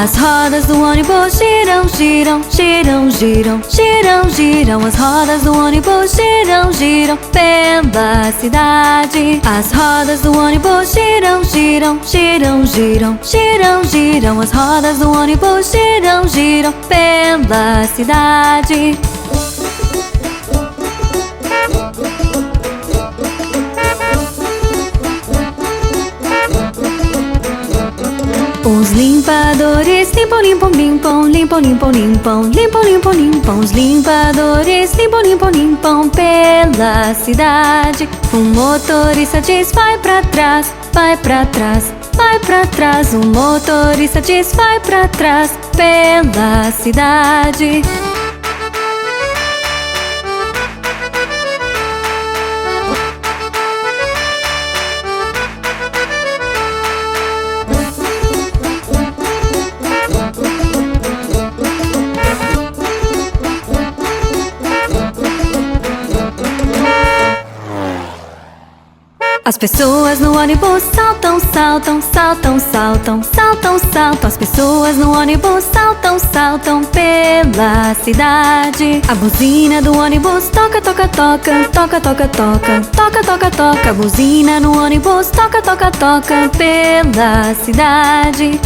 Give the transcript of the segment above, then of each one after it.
As rodas do ônibus giram, giram, giram, giram, giram, giram. As rodas do ônibus giram, giram pela cidade. As rodas do ônibus giram, giram, giram, giram, giram, giram. As rodas do ônibus giram, giram pela cidade. Os limpadores limpam, limpam, limpam, limpam, limpam, limpam, limpam, limpam, limpam. Os limpadores limpam, limpam, limpam pela cidade. O motorista diz vai pra trás, vai pra trás, vai pra trás. O motorista diz vai pra trás pela cidade. As pessoas no ônibus saltam, saltam, saltam, saltam, saltam, saltam. As pessoas no ônibus saltam, saltam pela cidade. A buzina do ônibus toca, toca, toca, toca, toca, toca, toca, toca, toca. A buzina no ônibus toca, toca, toca pela cidade.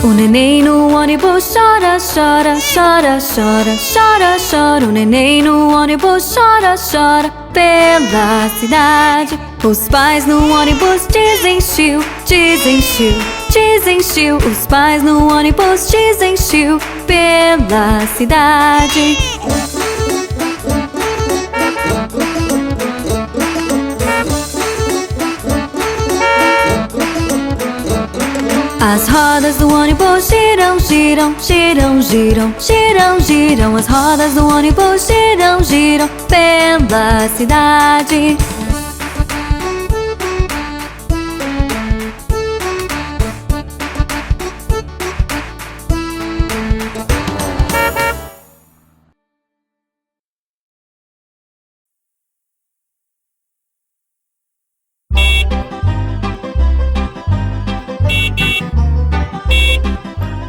O neném no ônibus chora, chora, chora, chora, chora, chora. O neném no ônibus chora, chora pela cidade. Os pais no ônibus dizem chiu, dizem chiu, dizem chiu. Os pais no ônibus dizem chiu pela cidade. As rodas do ônibus giram, giram, giram, giram, giram, giram. As rodas do ônibus giram, giram pela cidade.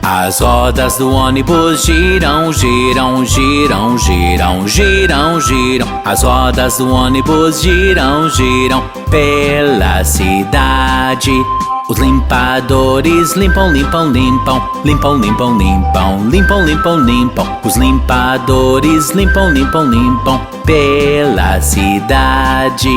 As rodas do ônibus giram, giram, giram, giram, giram, giram. As rodas do ônibus giram, giram pela cidade. Os limpadores limpam, limpam, limpam, limpam, limpam, limpam, limpam, limpam, limpam. Os limpadores limpam, limpam, limpam pela cidade.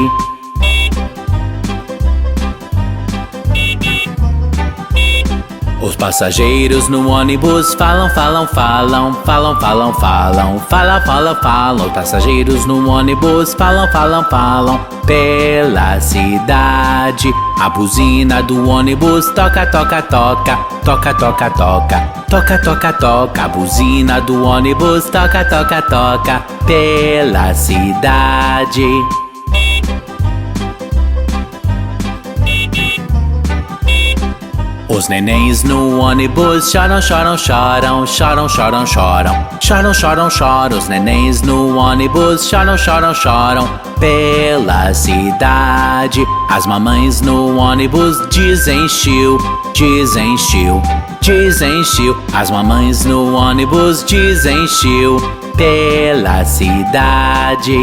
Os passageiros no ônibus falam, falam, falam, falam, falam, falam, falam, falam, falam. Os passageiros no ônibus falam, falam, falam pela cidade. A buzina do ônibus toca, toca, toca, toca, toca, toca, toca, toca, toca. A buzina do ônibus toca, toca, toca pela cidade. Os nenéns no ônibus choram, choram, choram, choram, choram, choram, choram, choram, choram. Os nenéns no ônibus choram, choram, choram pela cidade. As mamães no ônibus dizem chiu, dizem chiu, dizem chiu. As mamães no ônibus dizem chiu pela cidade.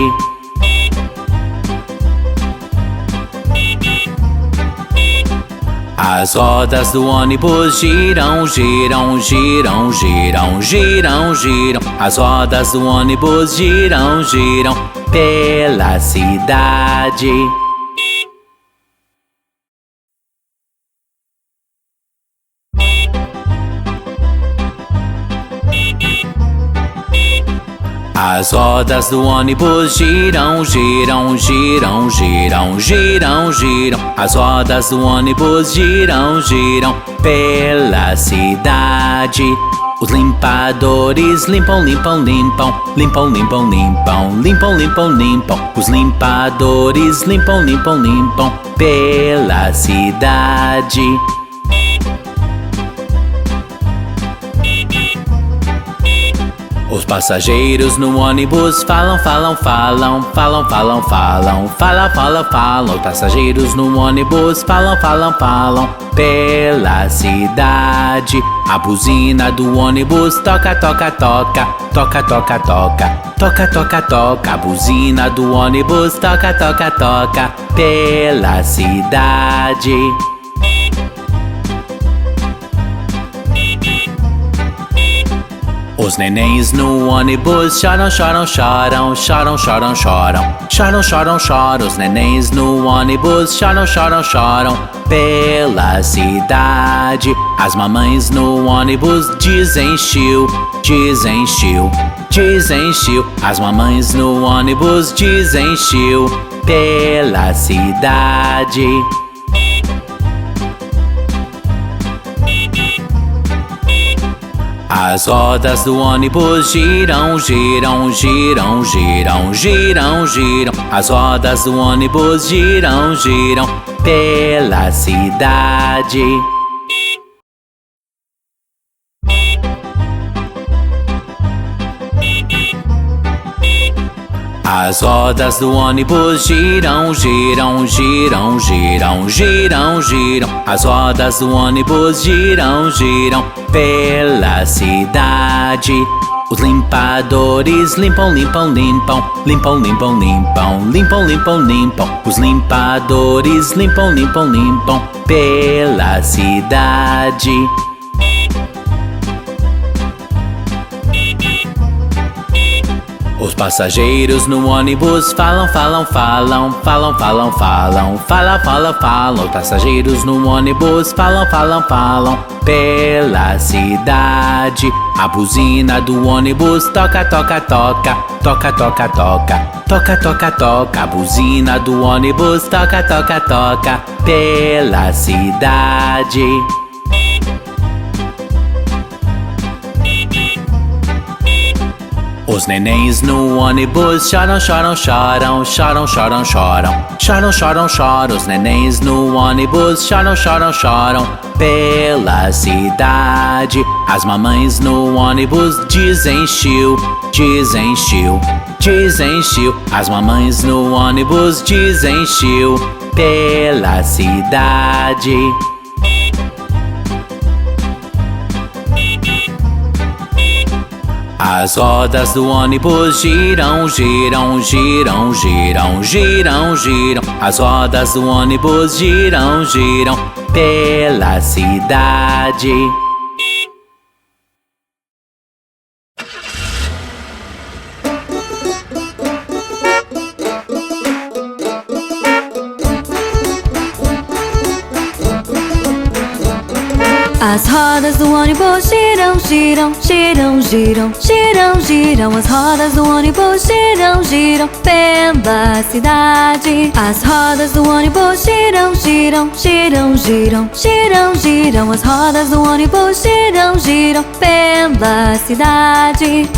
As rodas do ônibus giram, giram, giram, giram, giram, giram. As rodas do ônibus giram, giram pela cidade. As rodas do ônibus giram, giram, giram, giram, giram, giram. As rodas do ônibus giram, giram pela cidade. Os limpadores limpam, limpam, limpam, limpam, limpam, limpam, limpam, limpam, limpam. Os limpadores limpam, limpam, limpam pela cidade. Os passageiros no ônibus falam, falam, falam, falam, falam, falam, fala, fala, falam. Os passageiros no ônibus falam, falam, falam pela cidade. A buzina do ônibus toca, toca, toca, toca, toca, toca, toca, toca, toca. A buzina do ônibus toca, toca, toca pela cidade. Os nenéns no ônibus choram, choram, choram, choram, choram, choram, choram, choram, choram. Os nenéns no ônibus choram, choram, choram pela cidade. As mamães no ônibus dizem chiu, dizem chiu, dizem chiu. As mamães no ônibus dizem chiu pela cidade. As rodas do ônibus giram, giram, giram, giram, giram, giram. As rodas do ônibus giram, giram pela cidade. As rodas do ônibus giram, giram, giram, giram, giram, giram. As rodas do ônibus giram, giram pela cidade. Os limpadores limpam, limpam, limpam, limpam, limpam, limpam, limpam, limpam, limpam. Os limpadores limpam, limpam, limpam pela cidade. Os passageiros no ônibus falam, falam, falam, falam, falam, falam, fala, fala, falam. Os passageiros no ônibus falam, falam, falam pela cidade. A buzina do ônibus toca, toca, toca, toca, toca, toca, toca, toca, toca. A buzina do ônibus toca, toca, toca pela cidade. Os nenéns no ônibus choram, choram, choram, choram, choram, choram, choram, choram, choram. Os nenéns no ônibus choram, choram, choram pela cidade. As mamães no ônibus dizem chiu, dizem chiu, dizem chiu. As mamães no ônibus dizem chiu pela cidade. As rodas do ônibus giram, giram, giram, giram, giram, giram. As rodas do ônibus giram, giram pela cidade. As rodas do ônibus giram, giram, giram, giram, giram, giram. As rodas do ônibus giram, giram pela cidade. As rodas do ônibus giram, giram, giram, giram, giram, giram. As rodas do ônibus giram, giram pela cidade.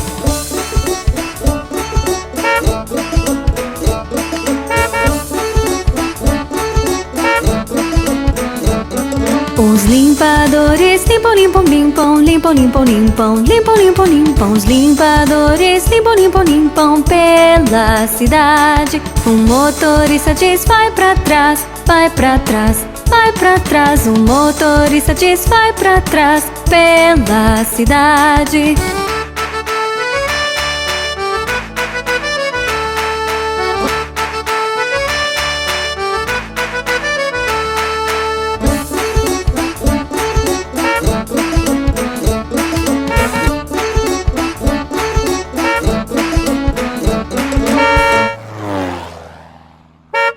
Os limpadores limpam, limpam, limpam, limpam, limpam, limpam, limpam, limpam, limpam. Os limpadores limpam, limpam, limpam pela cidade. O motorista diz vai pra trás, vai pra trás, vai pra trás. O motorista diz vai pra trás pela cidade.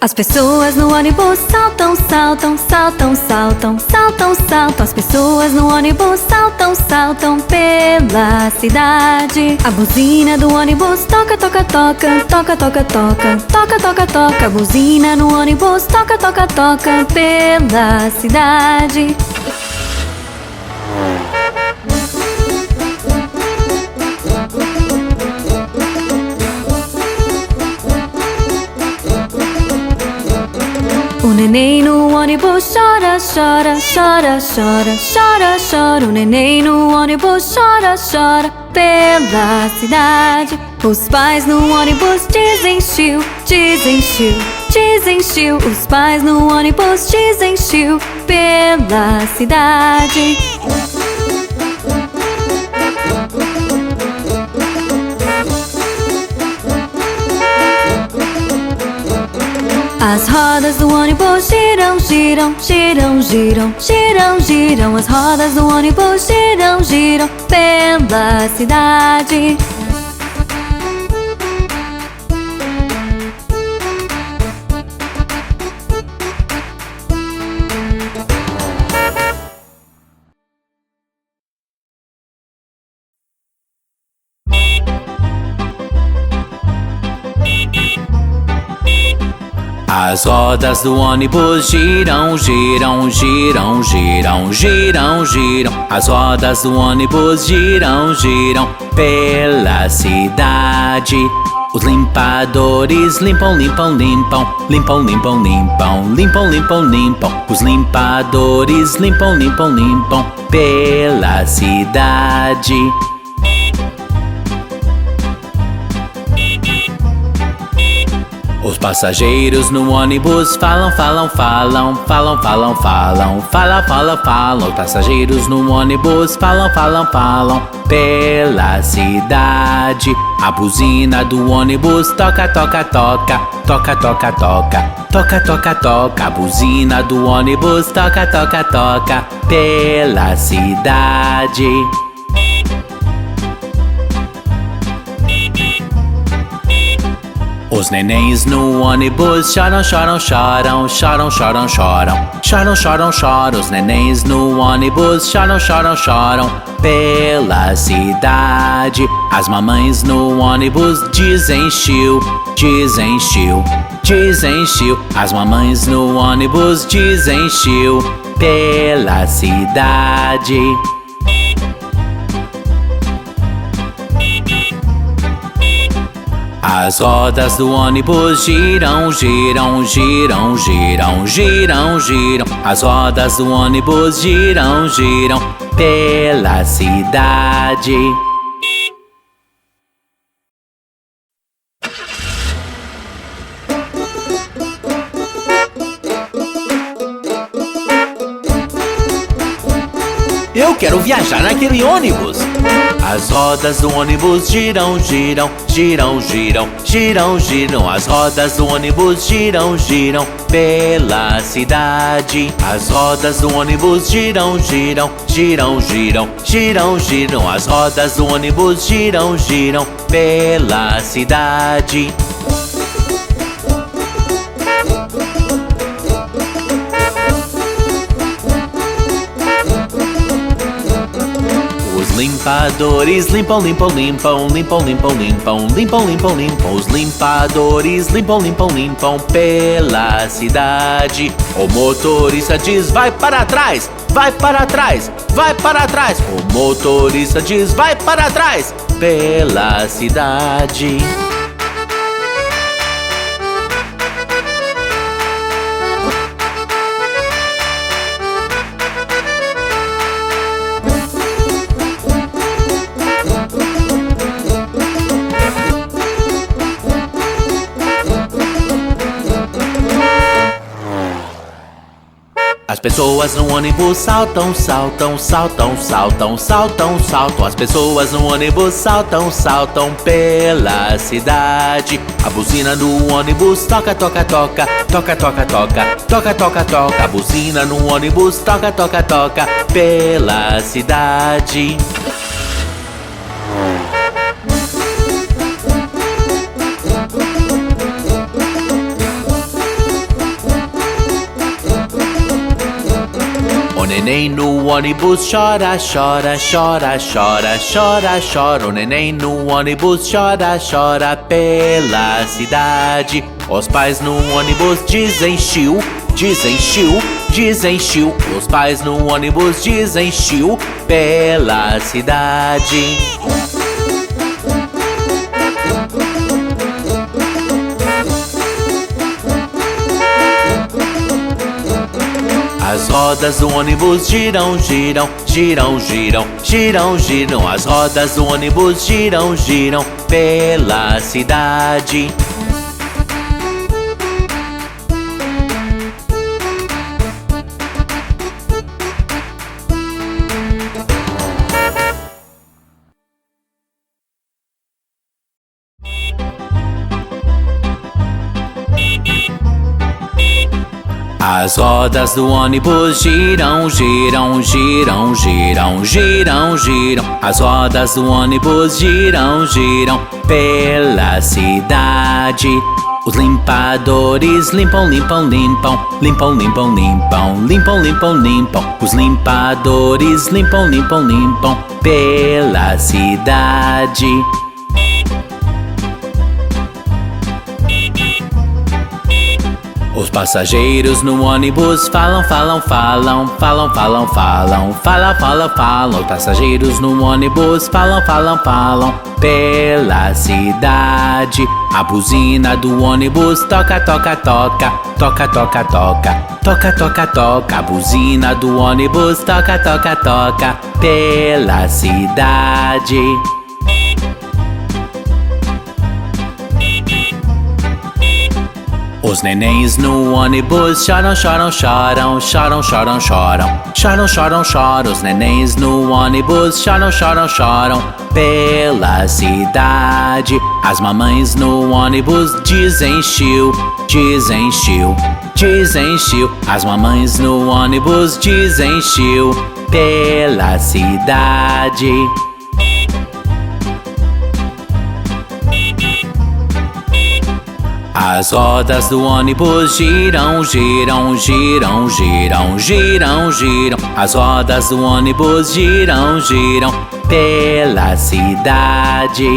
As pessoas no ônibus saltam, saltam, saltam, saltam, saltam, saltam. As pessoas no ônibus saltam, saltam pela cidade. A buzina do ônibus toca, toca, toca, toca, toca, toca, toca, toca, toca. A buzina no ônibus toca, toca, toca pela cidade. O neném no ônibus chora, chora, chora, chora, chora, chora. O neném no ônibus chora, chora pela cidade. Os pais no ônibus desenchiu, desenchiu, desenchiu. Os pais no ônibus desenchiu pela cidade. As rodas do ônibus giram, giram, giram, giram, giram, giram. As rodas do ônibus giram, giram pela cidade. As rodas do ônibus giram, giram, giram, giram, giram, giram. As rodas do ônibus giram, giram pela cidade. Os limpadores limpam, limpam, limpam, limpam, limpam, limpam, limpam, limpam, limpam. Os limpadores limpam, limpam, limpam pela cidade. Os passageiros no ônibus falam, falam, falam, falam, falam, falam, falam, falam, falam. Os passageiros no ônibus falam, falam, falam pela cidade. A buzina do ônibus toca, toca, toca, toca, toca, toca, toca, toca, toca. A buzina do ônibus toca, toca, toca pela cidade. Os nenéns no ônibus choram, choram, choram, choram, choram, choram, choram, choram, choram. Os nenéns no ônibus choram, choram, choram pela cidade. As mamães no ônibus dizem chiu, dizem chiu, dizem chiu. As mamães no ônibus dizem chiu pela cidade. As rodas do ônibus giram, giram, giram, giram, giram, giram. As rodas do ônibus giram, giram pela cidade. Eu quero viajar naquele ônibus. As rodas do ônibus giram, giram, giram, giram, giram, giram. As rodas do ônibus giram, giram pela cidade. As rodas do ônibus giram, giram, giram, giram, giram, giram. As rodas do ônibus giram, giram pela cidade. Os limpadores limpam, limpam, limpam, limpam, limpam, limpam, limpam, limpam, limpam. Os limpadores limpam, limpam, limpam pela cidade. O motorista diz: vai para trás, vai para trás, vai para trás. O motorista diz: vai para trás pela cidade. As pessoas no ônibus saltam, saltam, saltam, saltam, saltam, saltam. As pessoas no ônibus saltam, saltam pela cidade. A buzina do ônibus toca, toca, toca, toca, toca, toca, toca, toca, toca. A buzina no ônibus toca, toca, toca pela cidade. O neném no ônibus chora, chora, chora, chora, chora, chora. O neném no ônibus chora, chora pela cidade. Os pais no ônibus dizem chiu, dizem chiu, dizem chiu. Os pais no ônibus dizem chiu pela cidade. As rodas do ônibus giram, giram, giram, giram, giram, giram. As rodas do ônibus giram, giram pela cidade. As rodas do ônibus giram, giram, giram, giram, giram, giram. As rodas do ônibus giram, giram pela cidade. Os limpadores limpam, limpam, limpam, limpam, limpam, limpam, limpam, limpam, limpam. Os limpadores limpam, limpam, limpam pela cidade. Os passageiros no ônibus falam, falam, falam, falam, falam, falam, falam, falam, falam. Os passageiros no ônibus falam, falam, falam pela cidade. A buzina do ônibus toca, toca, toca, toca, toca, toca, toca, toca, toca. A buzina do ônibus toca, toca, toca pela cidade. Os nenéns no ônibus choram, choram, choram, choram, choram, choram, choram, choram, choram. Os nenéns no ônibus choram, choram, choram pela cidade. As mamães no ônibus dizem chiu, dizem chiu, dizem chiu. As mamães no ônibus dizem chiu pela cidade. As rodas do ônibus giram, giram, giram, giram, giram, giram. As rodas do ônibus giram, giram pela cidade.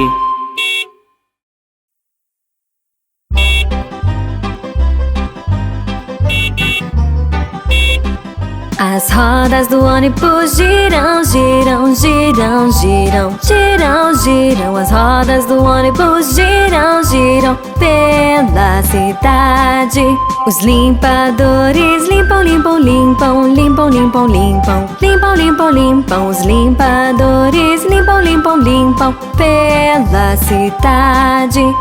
As rodas do ônibus giram, giram, giram, giram, giram, giram. As rodas do ônibus giram, giram pela cidade. Os limpadores limpam, limpam, limpam, limpam, limpam, limpam, limpam, limpam, limpam. Os limpadores limpam, limpam, limpam pela cidade.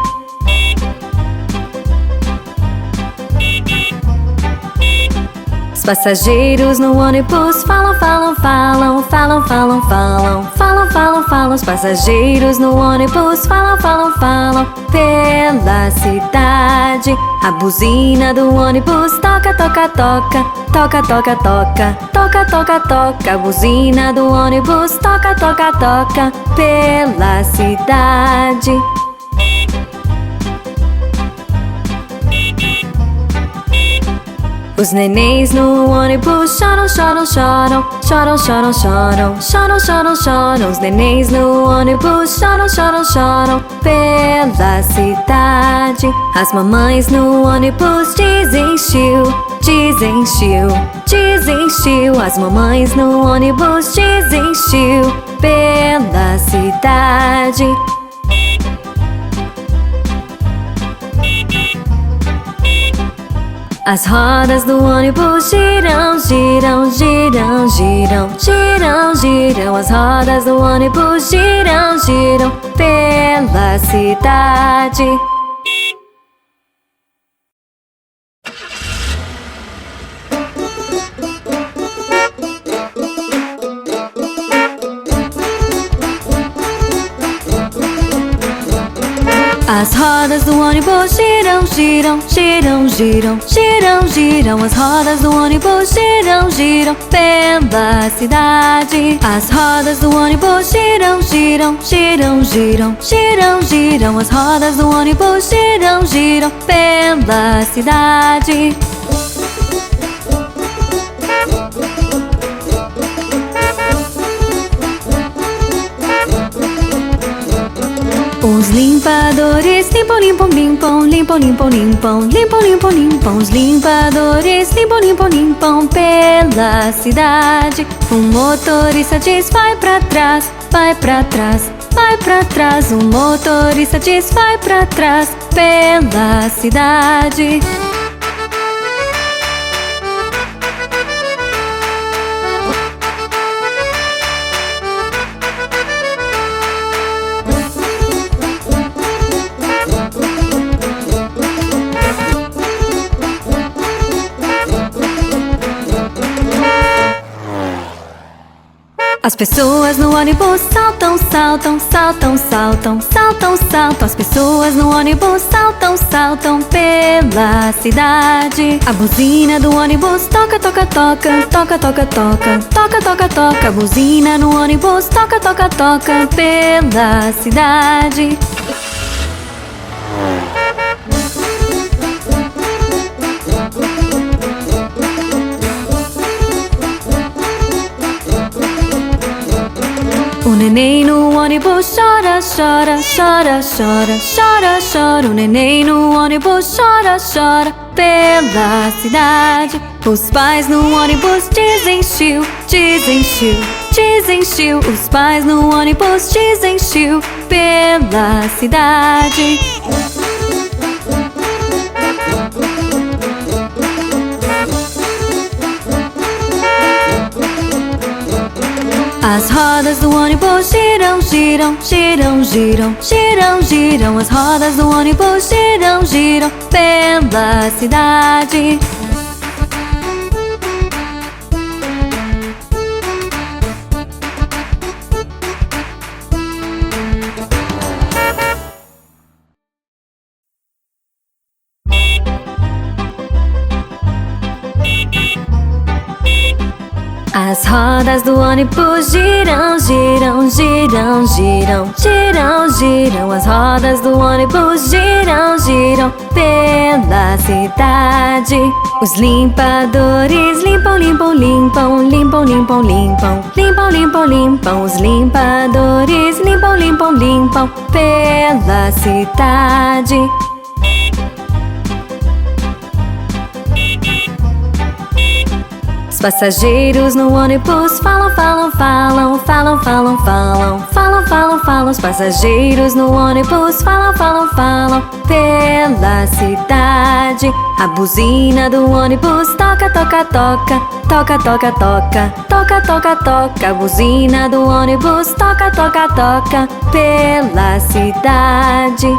Os passageiros no ônibus falam, falam, falam, falam, falam, falam, falam, falam, falam. Os passageiros no ônibus falam, falam, falam pela cidade. A buzina do ônibus toca, toca, toca, toca, toca, toca, toca, toca, toca. A buzina do ônibus toca, toca, toca pela cidade. Os nenéns no ônibus choram, choram, choram, choram, choram, choram, choram, choram, choram. Os nenéns no ônibus choram, choram, choram pela cidade. As mamães no ônibus dizem chiu, dizem chiu, dizem chiu. As mamães no ônibus dizem chiu pela cidade. As rodas do ônibus giram, giram, giram, giram, giram, giram. As rodas do ônibus giram, giram pela cidade. As rodas do ônibus giram, giram, giram, giram, giram, giram. As rodas do ônibus giram, giram pela cidade. As rodas do ônibus giram, giram, giram, giram, giram, giram. As rodas do ônibus giram, giram pela cidade. Os limpadores limpam, limpam, limpam, limpam, limpam, limpam, limpam, limpam, limpam. Os limpadores limpam, limpam, limpam pela cidade. O motorista diz vai pra trás, vai pra trás, vai pra trás. O motorista diz vai pra trás pela cidade. As pessoas no ônibus saltam, saltam, saltam, saltam, saltam, saltam. As pessoas no ônibus saltam, saltam pela cidade. A buzina do ônibus toca, toca, toca, toca, toca, toca, toca, toca, toca. A buzina no ônibus toca, toca, toca pela cidade. O neném no ônibus chora, chora, chora, chora, chora, chora. O neném no ônibus chora, chora pela cidade. Os pais no ônibus dizem chiu, dizem chiu, dizem chiu. Os pais no ônibus dizem chiu pela cidade. As rodas do ônibus giram, giram, giram, giram, giram, giram. As rodas do ônibus giram, giram pela cidade. As rodas do ônibus giram, giram, giram, giram, giram, giram. As rodas do ônibus giram, giram pela cidade. Os limpadores limpam, limpam, limpam, limpam, limpam, limpam, limpam, limpam, limpam. Os limpadores limpam, limpam, limpam pela cidade. Os passageiros no ônibus falam, falam, falam, falam, falam, falam, falam, falam, falam. Os passageiros no ônibus falam, falam, falam pela cidade. A buzina do ônibus toca, toca, toca, toca, toca, toca, toca, toca, toca. A buzina do ônibus toca, toca, toca pela cidade.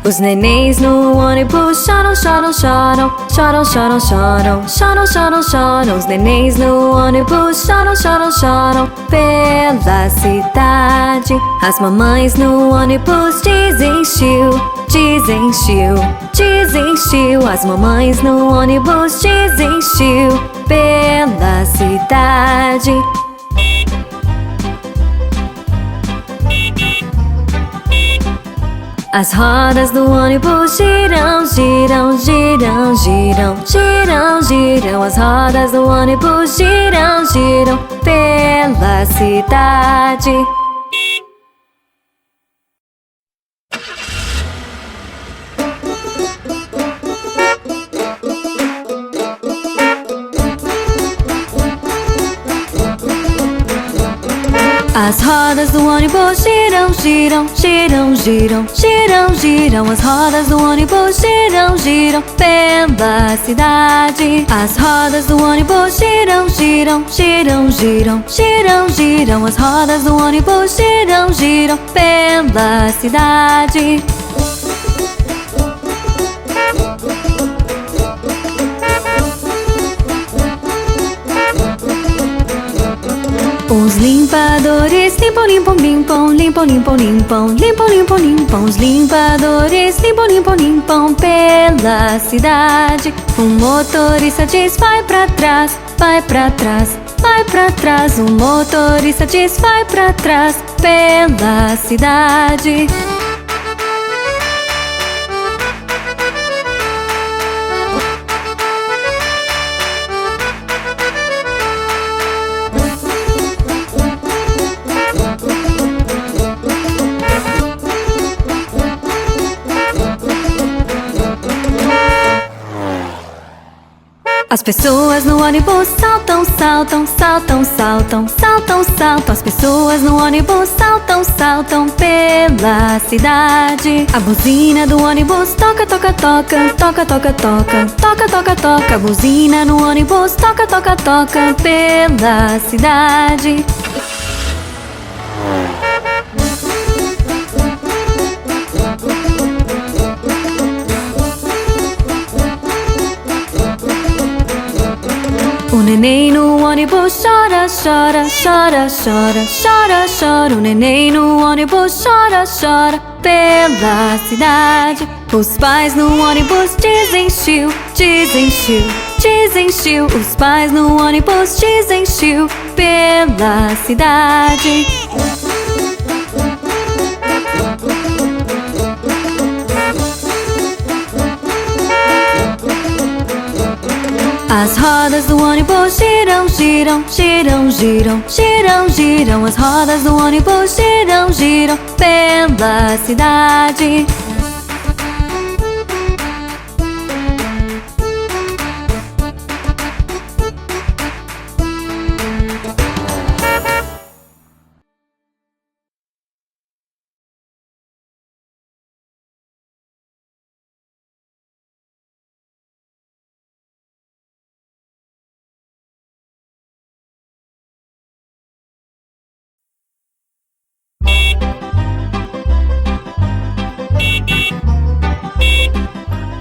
Os nenéns no ônibus choram, choram, choram, choram, choram, choram, choram, choram, choram. Os nenéns no ônibus choram, choram, choram pela cidade. As mamães no ônibus dizem chiu, dizem chiu, dizem chiu. As mamães no ônibus dizem chiu pela cidade. As rodas do ônibus giram, giram, giram, giram, giram, giram. As rodas do ônibus giram, giram pela cidade. As rodas do ônibus giram, giram, giram, giram, giram, giram. As rodas do ônibus giram, giram pela cidade. As rodas do ônibus giram, giram, giram, giram, giram, giram. As rodas do ônibus giram, giram pela cidade. Os limpadores limpam, limpam, limpam, limpam, limpam, limpam, limpam, limpam, limpam. Os limpadores limpam, limpam, limpam pela cidade. O motorista diz vai pra trás, vai pra trás, vai pra trás. O motorista diz vai pra trás pela cidade. As pessoas no ônibus saltam, saltam, saltam, saltam, saltam, saltam. As pessoas no ônibus saltam, saltam pela cidade. A buzina do ônibus toca, toca, toca, toca, toca, toca, toca, toca, toca. A buzina no ônibus toca, toca, toca pela cidade. neném no ônibus chora, chora, chora, chora, chora, chora. O neném no ônibus chora, chora pela cidade. Os pais no ônibus desenchiu, desenchiu, desenchiu. Os pais no ônibus desenchiu pela cidade. As rodas do ônibus giram, giram, giram, giram, giram, giram. As rodas do ônibus giram, giram pela cidade.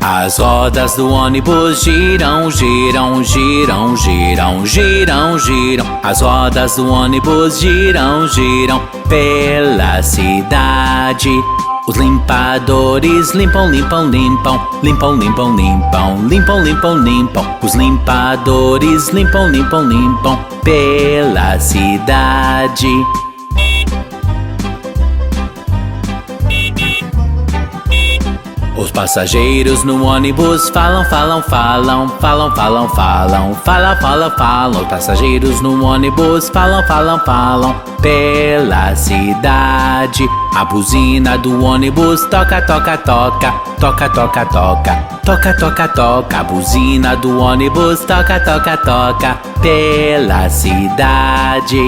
As rodas do ônibus giram, giram, giram, giram, giram, giram. As rodas do ônibus giram, giram pela cidade. Os limpadores limpam, limpam, limpam, limpam, limpam, limpam, limpam, limpam, limpam. Os limpadores limpam, limpam, limpam pela cidade. Os passageiros no ônibus falam, falam, falam, falam, falam, falam, falam, falam, falam. Os passageiros no ônibus falam, falam, falam pela cidade. A buzina do ônibus toca, toca, toca, toca, toca, toca, toca, toca, toca. A buzina do ônibus toca, toca, toca pela cidade.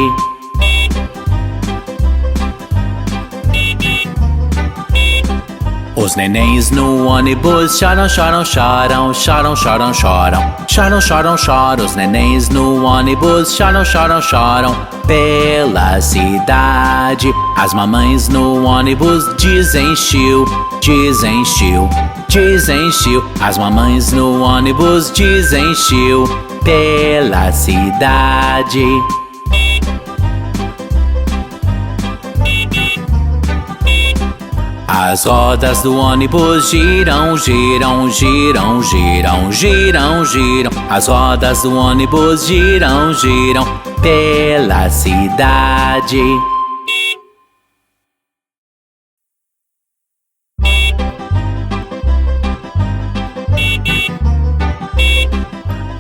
Os nenéns no ônibus choram, choram, choram, choram, choram, choram, choram, choram, choram. Os nenéns no ônibus choram, choram, choram pela cidade. As mamães no ônibus desenchiu, desenchiu, desenchiu. As mamães no ônibus desenchiu pela cidade. As rodas do ônibus giram, giram, giram, giram, giram, giram. As rodas do ônibus giram, giram pela cidade.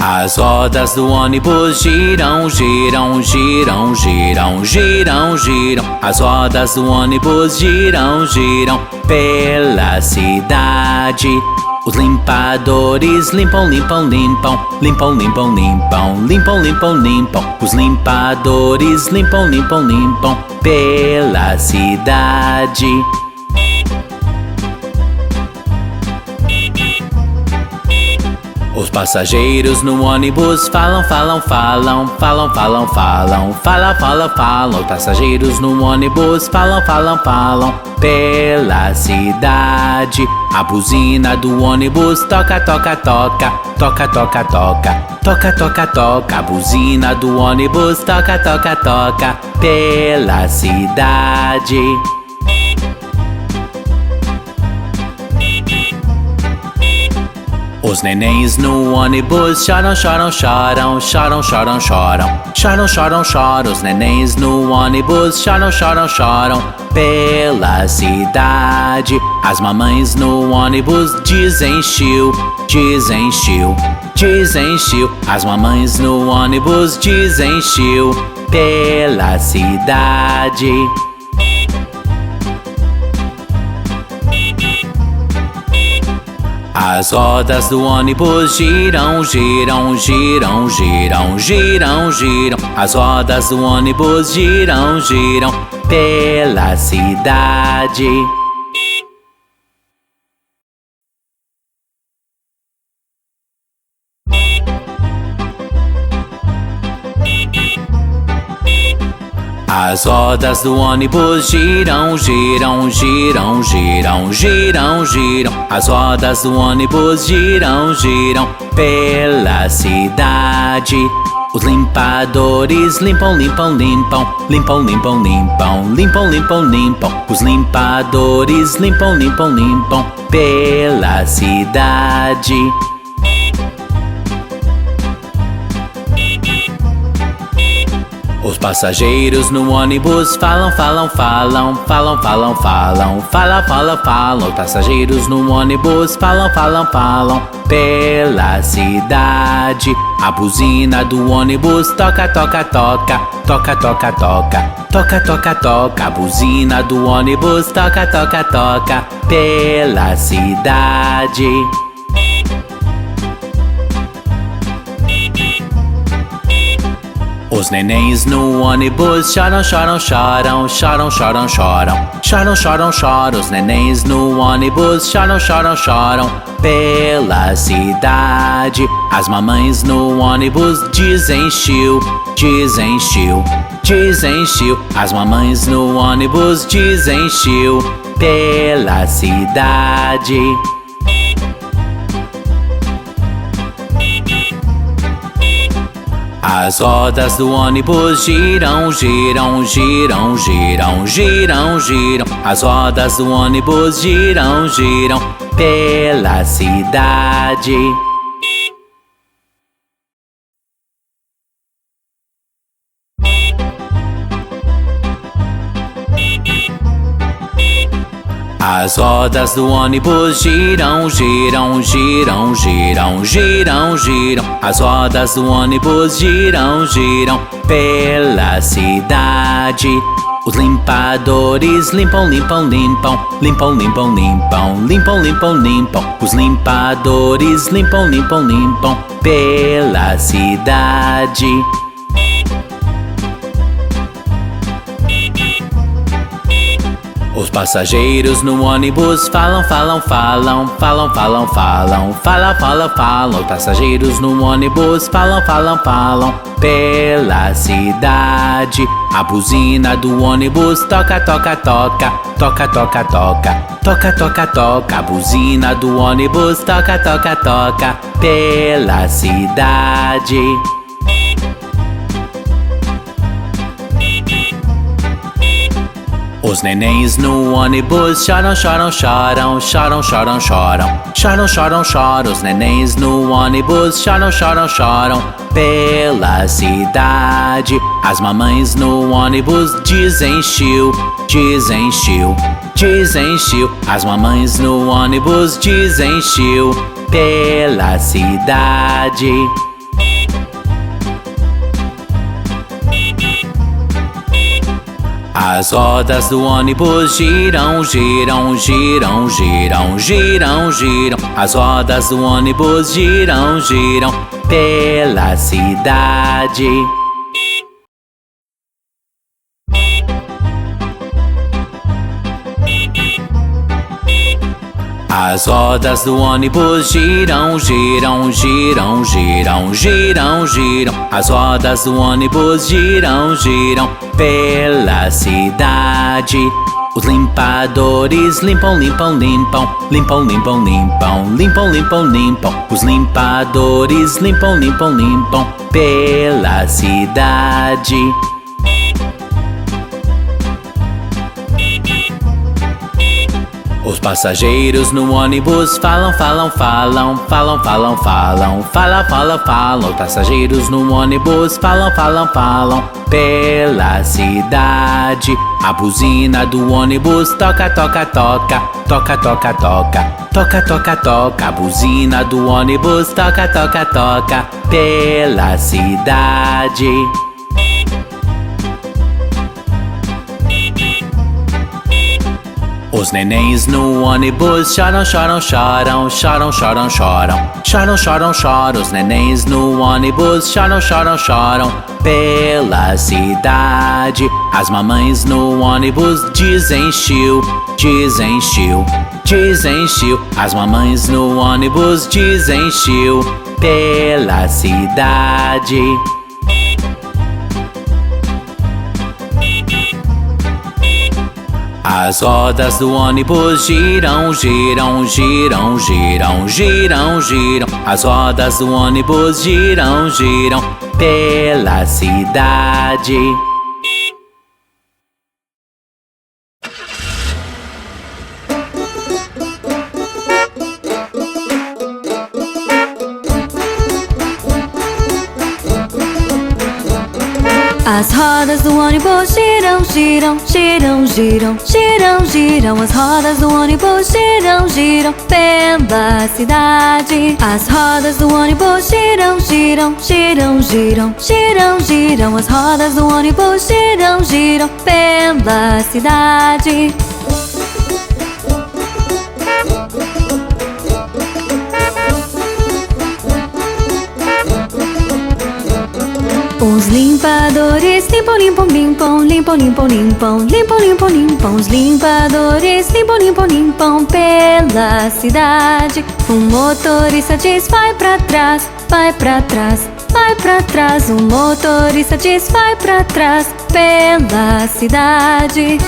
As rodas do ônibus giram, giram, giram, giram, giram, giram. As rodas do ônibus giram, giram pela cidade. Os limpadores limpam, limpam, limpam, limpam, limpam, limpam, limpam, limpam, limpam. Os limpadores limpam, limpam, limpam pela cidade. Os passageiros no ônibus falam, falam, falam, falam, falam, falam, falam, falam, falam. Os passageiros no ônibus falam, falam, falam pela cidade. A buzina do ônibus toca, toca, toca, toca, toca, toca, toca, toca, toca. A buzina do ônibus toca, toca, toca pela cidade. Os nenéns no ônibus choram, choram, choram, choram, choram, choram, choram, choram, choram. Os nenéns no ônibus choram, choram, choram pela cidade. As mamães no ônibus desenchiu, desenchiu, desenchiu. As mamães no ônibus desenchiu pela cidade. As rodas do ônibus giram, giram, giram, giram, giram, giram. As rodas do ônibus giram, giram pela cidade. As rodas do ônibus giram, giram, giram, giram, giram, giram. As rodas do ônibus giram, giram pela cidade. Os limpadores limpam, limpam, limpam, limpam, limpam, limpam, limpam, limpam, limpam. Os limpadores limpam, limpam, limpam pela cidade. Os passageiros no ônibus falam, falam, falam, falam, falam, falam, fala, fala, falam. Os passageiros no ônibus falam, falam, falam pela cidade. A buzina do ônibus toca, toca, toca, toca, toca, toca, toca, toca, toca. A buzina do ônibus toca, toca, toca pela cidade. Os nenéns no ônibus choram, choram, choram, choram, choram, choram, choram, choram, choram. Os nenéns no ônibus choram, choram, choram pela cidade. As mamães no ônibus dizem chiu, dizem chiu, dizem chiu. As mamães no ônibus dizem chiu pela cidade. As rodas do ônibus giram, giram, giram, giram, giram, giram. As rodas do ônibus giram, giram pela cidade. As rodas do ônibus giram, giram, giram, giram, giram, giram. As rodas do ônibus giram, giram pela cidade. Os limpadores limpam, limpam, limpam, limpam, limpam, limpam, limpam, limpam, limpam. Os limpadores limpam, limpam, limpam pela cidade. Os passageiros no ônibus falam, falam, falam, falam, falam, falam, fala, fala, falam. Os passageiros no ônibus falam, falam, falam pela cidade. A buzina do ônibus toca, toca, toca, toca, toca, toca, toca, toca, toca. A buzina do ônibus toca, toca, toca pela cidade. Os nenéns no ônibus choram, choram, choram, choram, choram, choram, choram, choram, choram. Os nenéns no ônibus choram, choram, choram pela cidade. As mamães no ônibus dizem chiu, dizem chiu, dizem chiu. As mamães no ônibus dizem chiu pela cidade. As rodas do ônibus giram, giram, giram, giram, giram, giram. As rodas do ônibus giram, giram pela cidade. As rodas do ônibus giram, giram, giram, giram, giram, giram. As rodas do ônibus giram, giram pela cidade. Os limpadores limpam, limpam, limpam, limpam, limpam, limpam, limpam, limpam, limpam. Os limpadores limpam, limpam, limpam pela cidade. Os passageiros no ônibus falam, falam, falam, falam, falam, falam, fala, fala, falam. Os passageiros no ônibus falam, falam, falam pela cidade. A buzina do ônibus toca, toca, toca, toca, toca, toca, toca, toca, toca. A buzina do ônibus toca, toca, toca pela cidade. Os nenéns no ônibus choram, choram, choram, choram, choram, choram, choram, choram, choram. Os nenéns no ônibus choram, choram, choram pela cidade. As mamães no ônibus dizem chiu, dizem chiu, dizem chiu. As mamães no ônibus dizem chiu pela cidade. As rodas do ônibus giram, giram, giram, giram, giram, giram. As rodas do ônibus giram, giram pela cidade. As rodas do ônibus giram, giram, giram, giram, giram, giram. As rodas do ônibus giram, giram pela cidade. As rodas do ônibus giram, giram, giram, giram, giram, giram. As rodas do ônibus giram, giram pela cidade. Os limpadores limpam, limpam, limpam, limpam, limpam, limpam, limpam, limpam, limpam. Os limpadores limpam, limpam, limpam pela cidade. O motorista diz vai pra trás, vai pra trás, vai pra trás. O motorista diz vai pra trás pela cidade.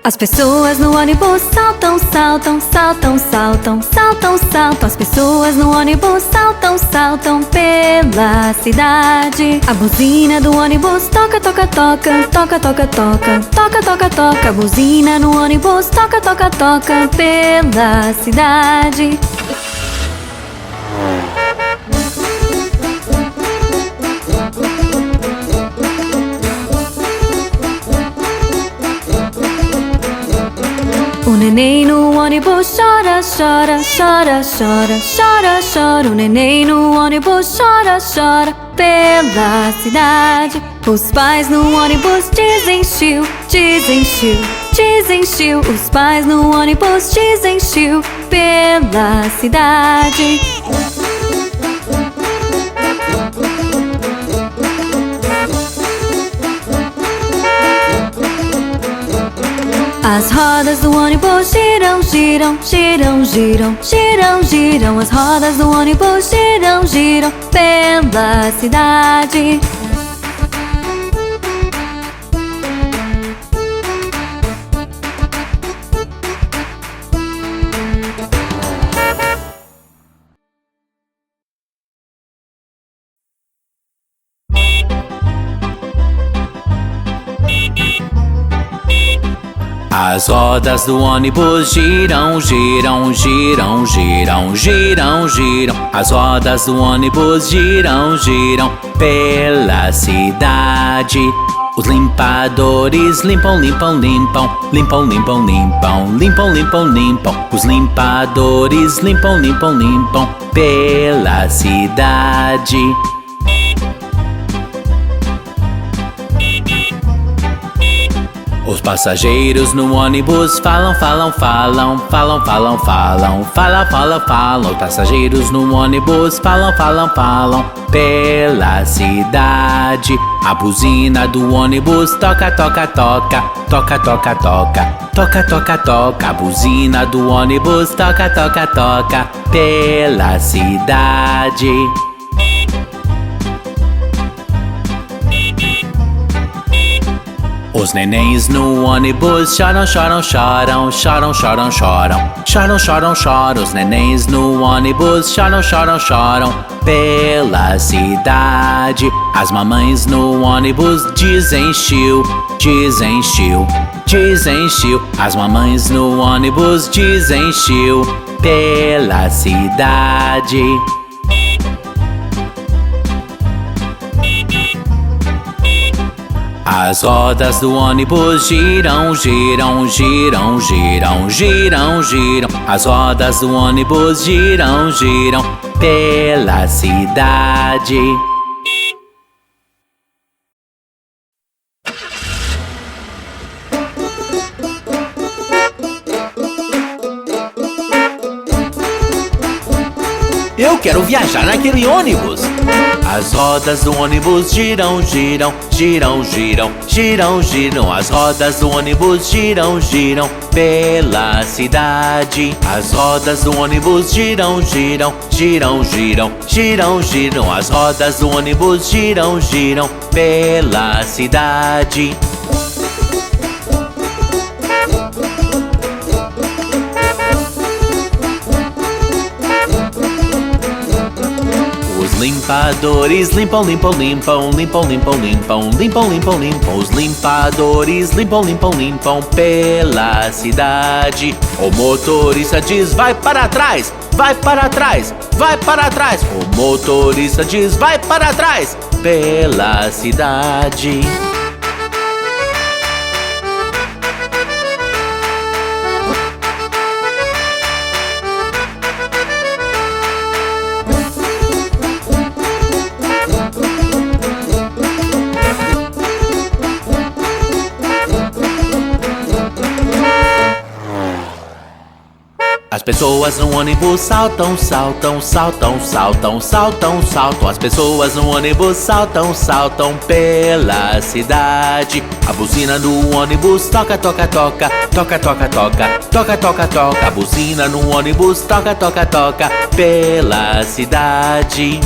As pessoas no ônibus saltam, saltam, saltam, saltam, saltam, saltam. As pessoas no ônibus saltam, saltam pela cidade. A buzina do ônibus toca, toca, toca, toca, toca, toca, toca, toca, toca. A buzina no ônibus toca, toca, toca pela cidade. O neném no ônibus chora, chora, chora, chora, chora, chora. O neném no ônibus chora, chora pela cidade. Os pais no ônibus dizem chiu, dizem chiu, dizem chiu. Os pais no ônibus dizem chiu pela cidade. As rodas do ônibus giram, giram, giram, giram, giram, giram. As rodas do ônibus giram, giram pela cidade. As rodas do ônibus giram, giram, giram, giram, giram, giram. As rodas do ônibus giram, giram pela cidade. Os limpadores limpam, limpam, limpam, limpam, limpam, limpam, limpam, limpam, limpam. Os limpadores limpam, limpam, limpam pela cidade. Os passageiros no ônibus falam, falam, falam, falam, falam, falam, falam, falam, falam. Os passageiros no ônibus falam, falam, falam pela cidade. A buzina do ônibus toca, toca, toca, toca, toca, toca, toca, toca, toca. A buzina do ônibus toca, toca, toca pela cidade. Os nenéns no ônibus choram, choram, choram, choram, choram, choram, choram, choram, choram. Os nenéns no ônibus choram, choram, choram pela cidade. As mamães no ônibus dizem chiu, dizem chiu, dizem chiu. As mamães no ônibus dizem chiu pela cidade. As rodas do ônibus giram, giram, giram, giram, giram, giram. As rodas do ônibus giram, giram pela cidade. Eu quero viajar naquele ônibus. As rodas do ônibus giram, giram, giram, giram, giram, giram. As rodas do ônibus giram, giram pela cidade. As rodas do ônibus giram, giram, giram, giram, giram, giram. As rodas do ônibus giram, giram pela cidade. Os limpadores limpam, limpam, limpam, limpam, limpam, limpam, limpam, limpam, limpam. Os limpadores limpam, limpam, limpam pela cidade. O motorista diz: vai para trás, vai para trás, vai para trás. O motorista diz: vai para trás pela cidade. As pessoas no ônibus saltam, saltam, saltam, saltam, saltam, saltam. As pessoas no ônibus saltam, saltam pela cidade. A buzina do ônibus toca, toca, toca, toca, toca, toca, toca, toca, toca. A buzina no ônibus toca, toca, toca pela cidade.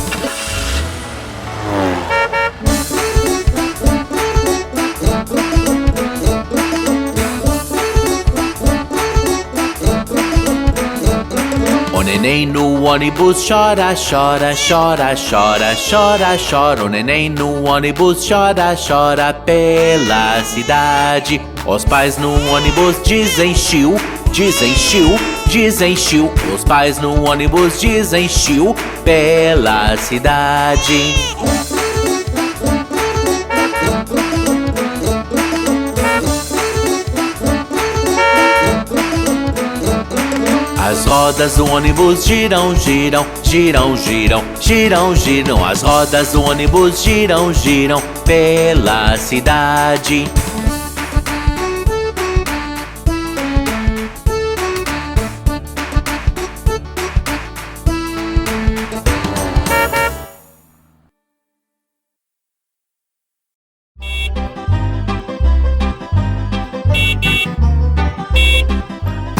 O neném no ônibus chora, chora, chora, chora, chora, chora. O neném no ônibus chora, chora pela cidade. Os pais no ônibus dizem chiu, dizem chiu, dizem chiu. Os pais no ônibus dizem chiu pela cidade. As rodas do ônibus giram, giram, giram, giram, giram, giram. As rodas do ônibus giram, giram pela cidade.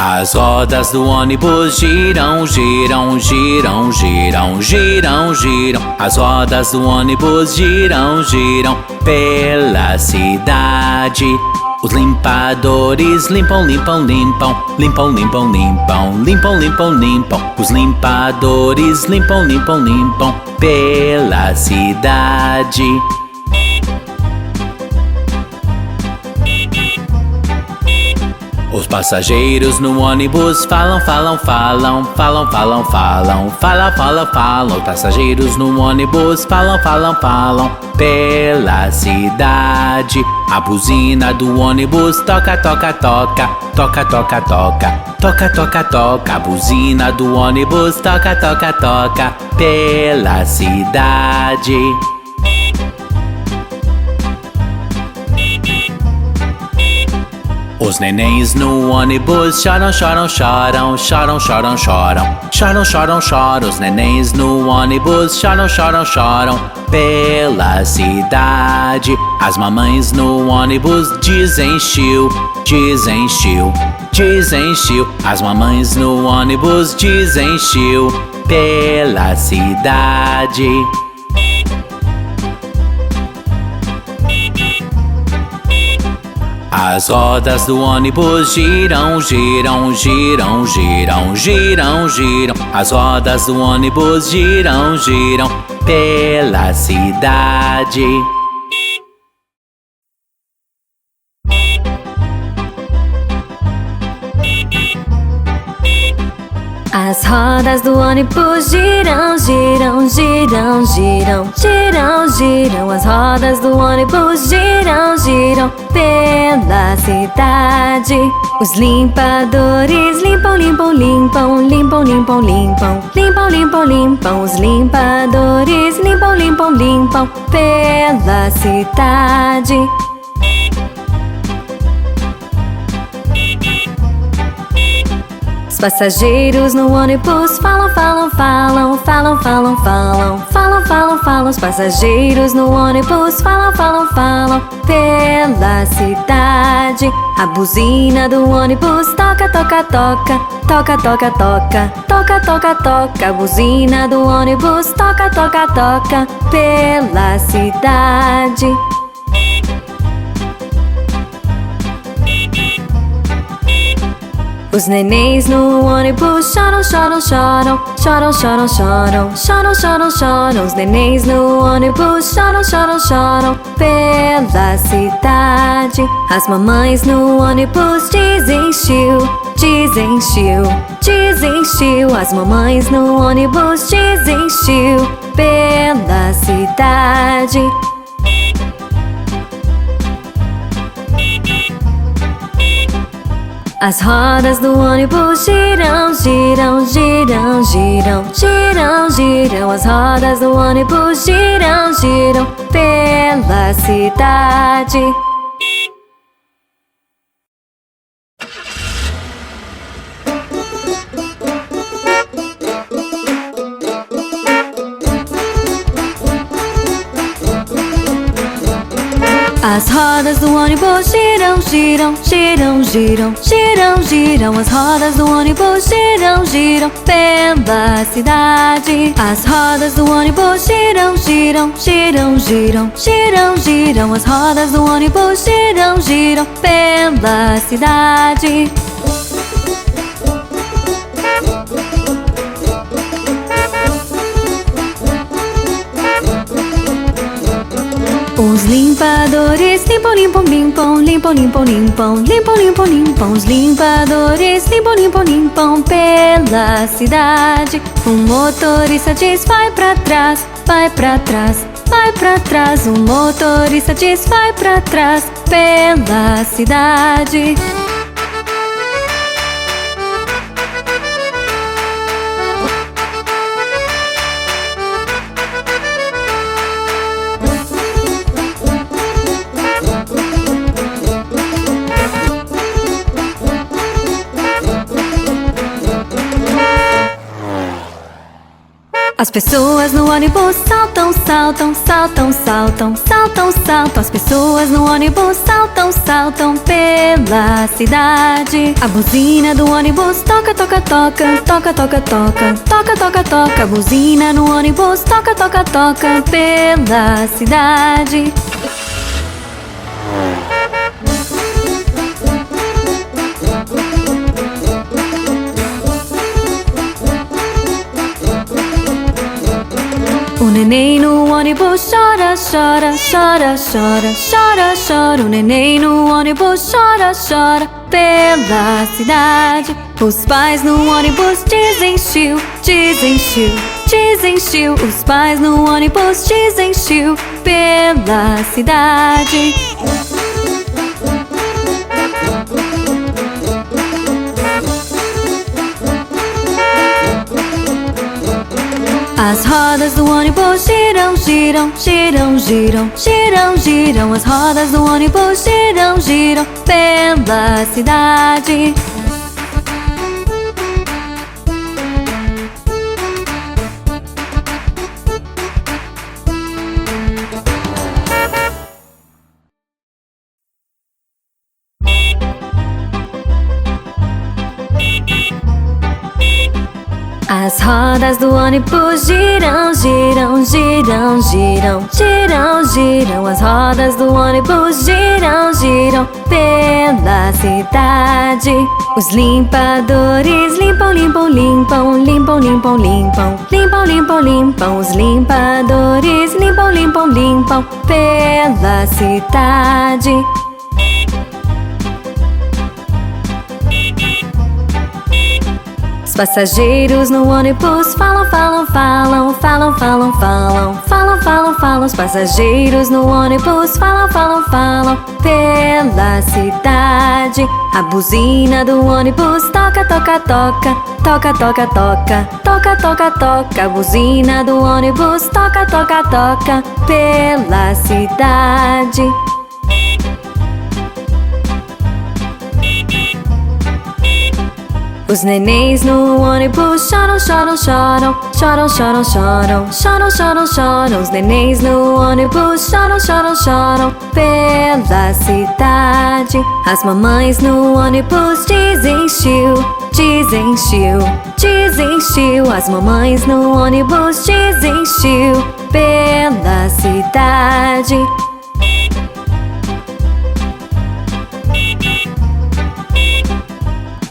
As rodas do ônibus giram, giram, giram, giram, giram, giram. As rodas do ônibus giram, giram pela cidade. Os limpadores limpam, limpam, limpam, limpam, limpam, limpam, limpam, limpam, limpam. Os limpadores limpam, limpam, limpam pela cidade. Os passageiros no ônibus falam, falam, falam, falam, falam, falam, falam, falam, falam. Os passageiros no ônibus falam, falam, falam pela cidade. A buzina do ônibus toca, toca, toca, toca, toca, toca, toca, toca, toca. A buzina do ônibus toca, toca, toca pela cidade. Os nenéns no ônibus choram, choram, choram, choram, choram, choram, choram, choram, choram. Os nenéns no ônibus choram, choram, choram pela cidade. As mamães no ônibus dizem chiu, dizem chiu, dizem chiu. As mamães no ônibus dizem chiu pela cidade. As rodas do ônibus giram, giram, giram, giram, giram, giram. As rodas do ônibus giram, giram pela cidade. As rodas do ônibus giram, giram, giram, giram, giram, giram. As rodas do ônibus giram, giram pela cidade. Os limpadores limpam, limpam, limpam, limpam, limpam, limpam, limpam, limpam, limpam. Os limpadores limpam, limpam, limpam pela cidade. passageiros no ônibus falam, falam, falam, falam, falam, falam, falam, falam, falam. Os passageiros no ônibus falam, falam, falam pela cidade. A buzina do ônibus toca, toca, toca, toca, toca, toca, toca, toca, toca. A buzina do ônibus toca, toca, toca pela cidade. Os nenéns no ônibus choram, choram, choram, choram, choram, choram, choram, choram, choram. Os nenéns no ônibus choram, choram, choram pela cidade. As mamães no ônibus dizem xiu, dizem xiu, dizem xiu. As mamães no ônibus dizem xiu pela cidade. As rodas do ônibus giram, giram, giram, giram, giram, giram. As rodas do ônibus giram, giram pela cidade. As rodas do ônibus giram, giram, giram, giram, giram, giram. As rodas do ônibus giram, giram pela cidade. As rodas do ônibus giram, giram, giram, giram, giram, giram. As rodas do ônibus giram, giram pela cidade. Os limpadores limpam, limpam, limpam, limpam, limpam, limpam, limpam, limpam, limpam. Os limpadores limpam, limpam, limpam pela cidade. O motorista diz vai pra trás, vai pra trás, vai pra trás. O motorista diz vai pra trás pela cidade. As pessoas no ônibus saltam, saltam, saltam, saltam, saltam, saltam. As pessoas no ônibus saltam, saltam pela cidade. A buzina do ônibus toca, toca, toca, toca, toca, toca, toca, toca, toca. A buzina no ônibus toca, toca, toca pela cidade. O neném no ônibus chora, chora, chora, chora, chora, chora. O neném no ônibus chora, chora pela cidade. Os pais no ônibus dizem xiu, dizem xiu, dizem xiu. Os pais no ônibus dizem xiu pela cidade. As rodas do ônibus giram, giram, giram, giram, giram, giram. As rodas do ônibus giram, giram pela cidade. As rodas do ônibus giram, giram, giram, giram, giram, giram. As rodas do ônibus giram, giram pela cidade. Os limpadores limpam, limpam, limpam, limpam, limpam, limpam, limpam, limpam, limpam. Os limpadores limpam, limpam, limpam pela cidade. Os passageiros no ônibus falam, falam, falam, falam, falam, falam, falam, falam, falam. Os passageiros no ônibus falam, falam, falam pela cidade. A buzina do ônibus toca, toca, toca, toca, toca, toca, toca, toca, toca. A buzina do ônibus toca, toca, toca pela cidade. Os nenéns no ônibus choram, choram, choram. Choram, choram, choram. Choram, choram, choram. Os nenéns no ônibus choram, choram, choram. Pela cidade. As mamães no ônibus dizem chiu, dizem chiu, dizem chiu. As mamães no ônibus dizem chiu. Pela cidade.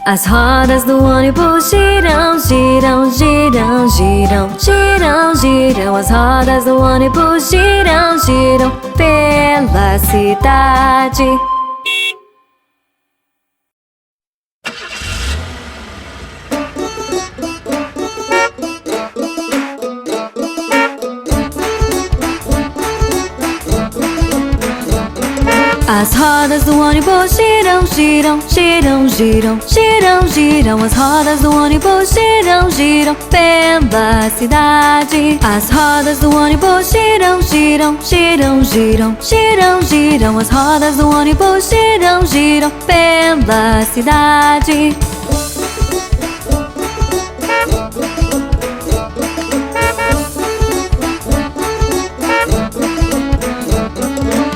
As rodas do ônibus giram, giram, giram, giram, giram, giram. As rodas do ônibus giram, giram pela cidade. As rodas do ônibus giram, giram, giram, giram, giram, giram. As rodas do ônibus giram, giram pela cidade. As rodas do ônibus giram, giram, giram, giram, giram, giram. As rodas do ônibus giram, giram pela cidade.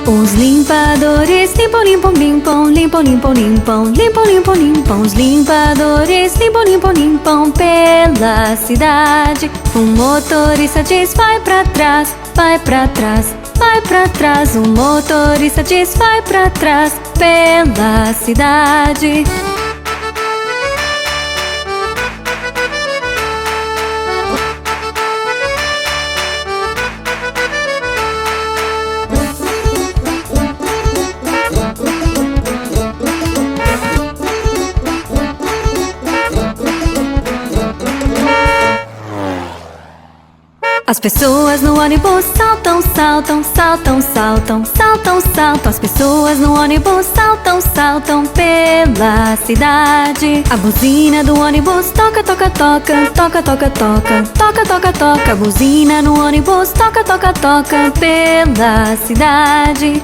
Os limpadores limpam, limpam, limpam, limpam, limpam, limpam, limpam, limpam, limpam. Os limpadores limpam, limpam, limpam pela cidade. Um motorista diz vai pra trás, vai pra trás, vai pra trás. Um motorista diz vai pra trás pela cidade. As pessoas no ônibus saltam, saltam, saltam, saltam, saltam, saltam. As pessoas no ônibus saltam, saltam pela cidade. A buzina do ônibus toca, toca, toca, toca, toca, toca, toca, toca, toca. A buzina no ônibus toca, toca, toca pela cidade.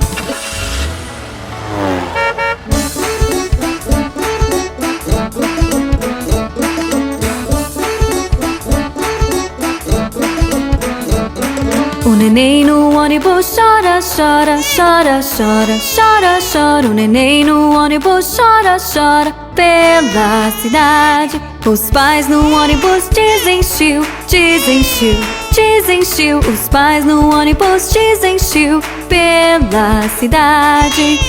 O neném no ônibus chora, chora, chora, chora, chora, chora. O neném no ônibus chora, chora pela cidade. Os pais no ônibus dizem chiu, dizem chiu, dizem chiu. Os pais no ônibus dizem chiu pela cidade.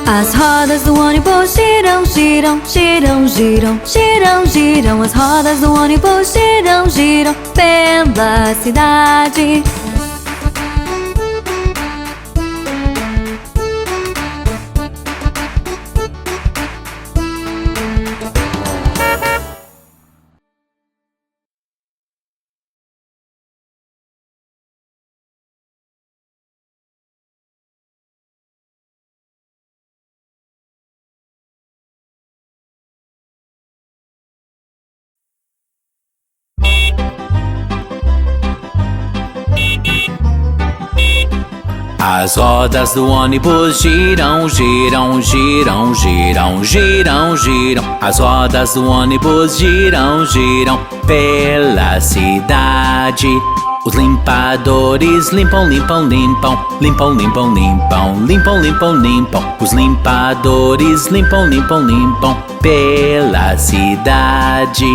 As rodas do ônibus giram, giram, giram, giram, giram, giram. As rodas do ônibus giram, giram pela cidade. As rodas do ônibus giram, giram, giram, giram, giram, giram. As rodas do ônibus giram, giram pela cidade. Os limpadores limpam, limpam, limpam, limpam, limpam, limpam, limpam, limpam, limpam. Os limpadores limpam, limpam, limpam pela cidade.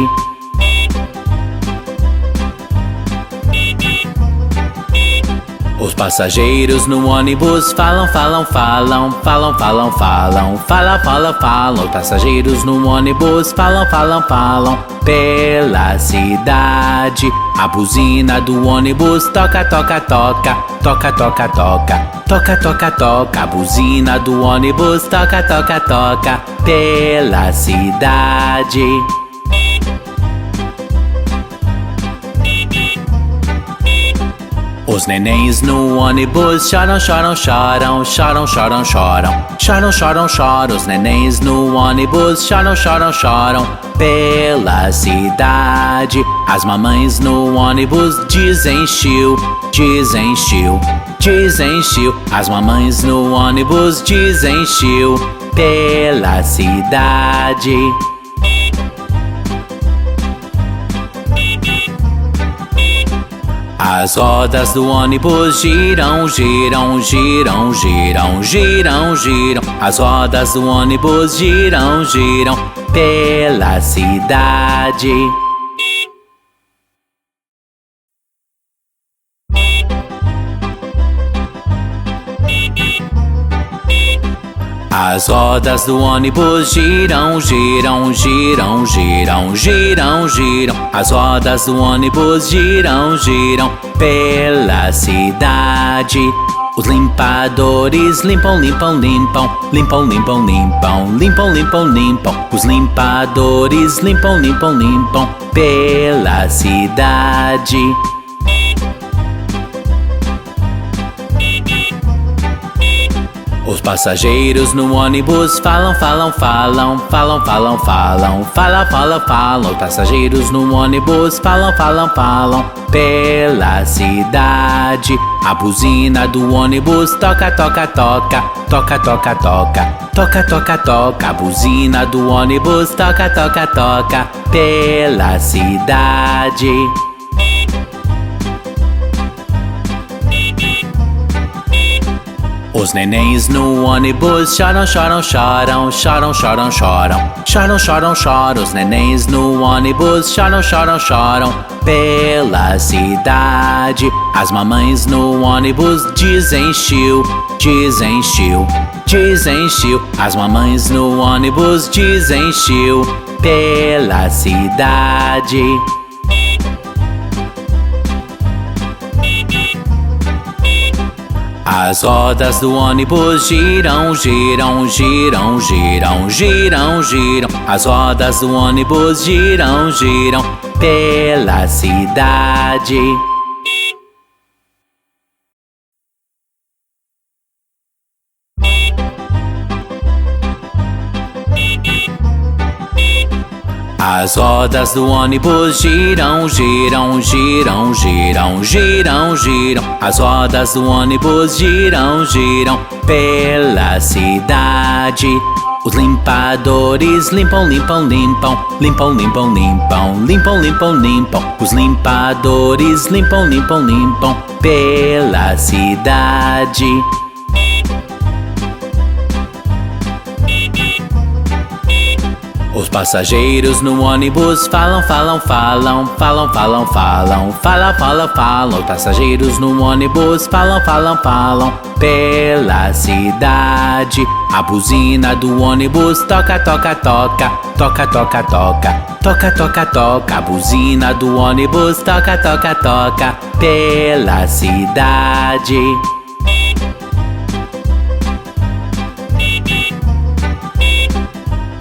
Os passageiros no ônibus falam, falam, falam, falam, falam, falam, falam, falam, falam. Os passageiros no ônibus falam, falam, falam pela cidade. A buzina do ônibus toca, toca, toca, toca, toca, toca, toca, toca, toca. A buzina do ônibus toca, toca, toca pela cidade. Os nenéns no ônibus choram, choram, choram, choram, choram, choram, choram, choram, choram. Os nenéns no ônibus choram, choram, choram pela cidade. As mamães no ônibus dizem chiu, dizem chiu, dizem chiu. As mamães no ônibus dizem chiu, pela cidade. As rodas do ônibus giram, giram, giram, giram, giram, giram. As rodas do ônibus giram, giram, pela cidade. As rodas do ônibus giram, giram, giram, giram, giram, giram. As rodas do ônibus giram, giram, pela cidade. Os limpadores limpam, limpam, limpam, limpam, limpam, limpam, limpam, limpam, limpam. Os limpadores limpam, limpam, limpam, pela cidade. Os passageiros no ônibus falam, falam, falam, falam, falam, falam, falam, falam, falam. Os passageiros no ônibus falam, falam, falam, pela cidade. A buzina do ônibus toca, toca, toca, toca, toca, toca, toca, toca, toca. A buzina do ônibus toca, toca, toca, pela cidade. Os nenéns no ônibus choram, choram, choram, choram, choram, choram, choram, choram, choram. Os nenéns no ônibus choram, choram, choram, pela cidade. As mamães no ônibus dizem chiu, dizem chiu, dizem chiu. As mamães no ônibus dizem chiu, pela cidade. As rodas do ônibus giram, giram, giram, giram, giram, giram. As rodas do ônibus giram, giram, pela cidade. As rodas do ônibus giram, giram, giram, giram, giram, giram. As rodas do ônibus giram, giram, pela cidade. Os limpadores limpam, limpam, limpam, limpam, limpam, limpam, limpam, limpam, limpam. Os limpadores limpam, limpam, limpam, pela cidade. Os passageiros no ônibus falam, falam, falam, falam, falam, falam, falam, falam, falam. Os passageiros no ônibus falam, falam, falam, pela cidade. A buzina do ônibus toca, toca, toca, toca, toca, toca, toca, toca, toca. A buzina do ônibus toca, toca, toca, pela cidade.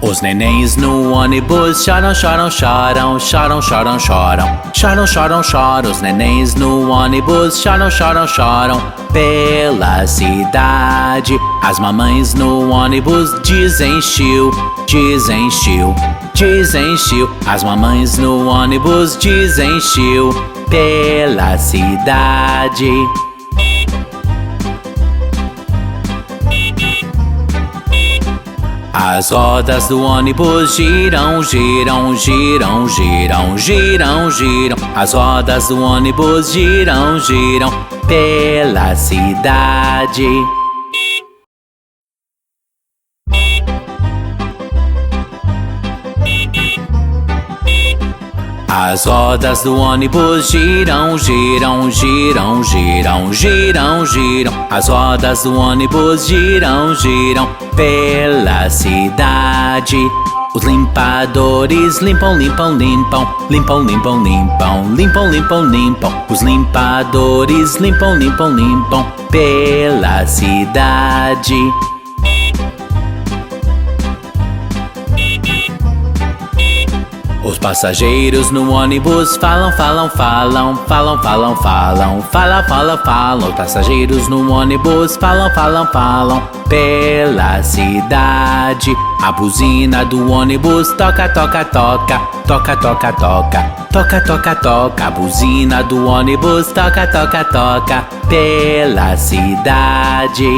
Os nenéns no ônibus choram, choram, choram, choram, choram, choram, choram, choram, choram. Os nenéns no ônibus choram, choram, choram, pela cidade. As mamães no ônibus dizem chiu, dizem chiu, dizem chiu. As mamães no ônibus dizem chiu, pela cidade. As rodas do ônibus giram, giram, giram, giram, giram, giram. As rodas do ônibus giram, giram, pela cidade. As rodas do ônibus giram, giram, giram, giram, giram, giram. As rodas do ônibus giram, giram, pela cidade. Os limpadores limpam, limpam, limpam, limpam, limpam, limpam, limpam, limpam, limpam. Os limpadores limpam, limpam, limpam, pela cidade. Os Os passageiros no ônibus falam, falam, falam, falam, falam, falam, fala, fala, falam. Os passageiros no ônibus falam, falam, falam pela cidade. A buzina do ônibus toca, toca, toca, toca, toca, toca, toca, toca, toca. A buzina do ônibus toca, toca, toca pela cidade.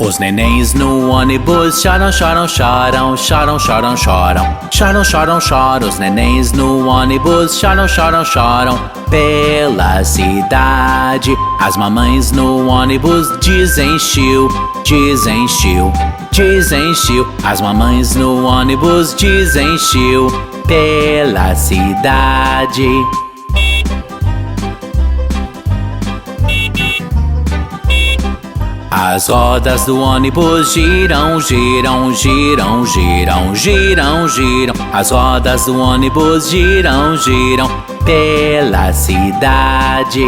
Os nenéns no ônibus choram, choram, choram, choram, choram, choram, choram, choram, choram. Os nenéns no ônibus choram, choram, choram pela cidade. As mamães no ônibus dizem chiu, dizem chiu, dizem chiu. As mamães no ônibus dizem chiu pela cidade. As rodas do ônibus giram, giram, giram, giram, giram, giram. As rodas do ônibus giram, giram pela cidade.